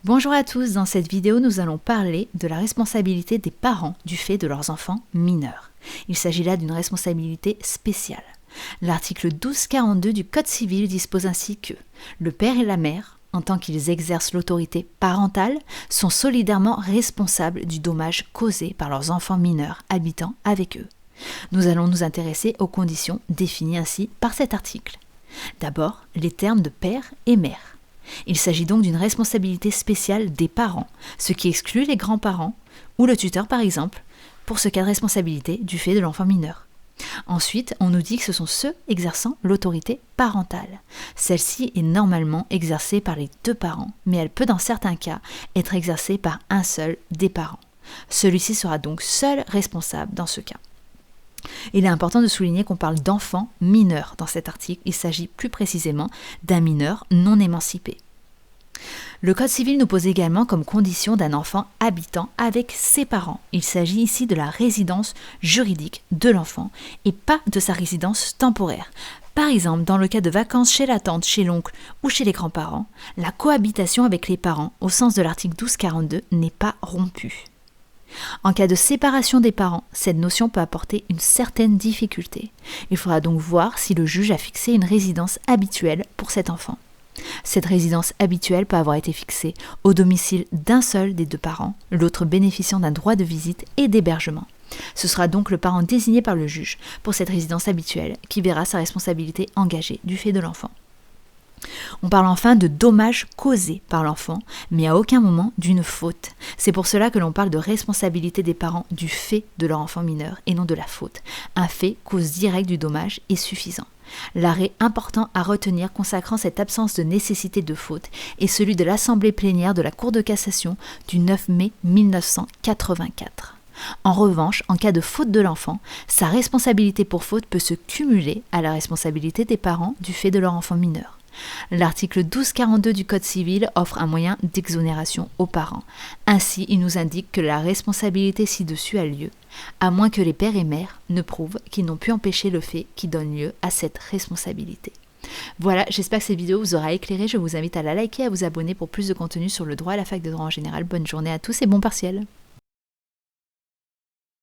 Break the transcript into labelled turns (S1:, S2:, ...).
S1: Bonjour à tous, dans cette vidéo nous allons parler de la responsabilité des parents du fait de leurs enfants mineurs. Il s'agit là d'une responsabilité spéciale. L'article 1242 du Code civil dispose ainsi que le père et la mère, en tant qu'ils exercent l'autorité parentale, sont solidairement responsables du dommage causé par leurs enfants mineurs habitant avec eux. Nous allons nous intéresser aux conditions définies ainsi par cet article. D'abord, les termes de père et mère. Il s'agit donc d'une responsabilité spéciale des parents, ce qui exclut les grands-parents ou le tuteur par exemple, pour ce cas de responsabilité du fait de l'enfant mineur. Ensuite, on nous dit que ce sont ceux exerçant l'autorité parentale. Celle-ci est normalement exercée par les deux parents, mais elle peut dans certains cas être exercée par un seul des parents. Celui-ci sera donc seul responsable dans ce cas. Il est important de souligner qu'on parle d'enfants mineurs dans cet article. Il s'agit plus précisément d'un mineur non émancipé. Le Code civil nous pose également comme condition d'un enfant habitant avec ses parents. Il s'agit ici de la résidence juridique de l'enfant et pas de sa résidence temporaire. Par exemple, dans le cas de vacances chez la tante, chez l'oncle ou chez les grands-parents, la cohabitation avec les parents, au sens de l'article 1242, n'est pas rompue. En cas de séparation des parents, cette notion peut apporter une certaine difficulté. Il faudra donc voir si le juge a fixé une résidence habituelle pour cet enfant. Cette résidence habituelle peut avoir été fixée au domicile d'un seul des deux parents, l'autre bénéficiant d'un droit de visite et d'hébergement. Ce sera donc le parent désigné par le juge pour cette résidence habituelle qui verra sa responsabilité engagée du fait de l'enfant. On parle enfin de dommages causés par l'enfant, mais à aucun moment d'une faute. C'est pour cela que l'on parle de responsabilité des parents du fait de leur enfant mineur et non de la faute. Un fait, cause directe du dommage, est suffisant. L'arrêt important à retenir consacrant cette absence de nécessité de faute est celui de l'Assemblée plénière de la Cour de cassation du 9 mai 1984. En revanche, en cas de faute de l'enfant, sa responsabilité pour faute peut se cumuler à la responsabilité des parents du fait de leur enfant mineur. L'article 1242 du Code civil offre un moyen d'exonération aux parents. Ainsi, il nous indique que la responsabilité ci-dessus a lieu, à moins que les pères et mères ne prouvent qu'ils n'ont pu empêcher le fait qui donne lieu à cette responsabilité. Voilà, j'espère que cette vidéo vous aura éclairé. Je vous invite à la liker et à vous abonner pour plus de contenu sur le droit à la fac de droit en général. Bonne journée à tous et bon partiel.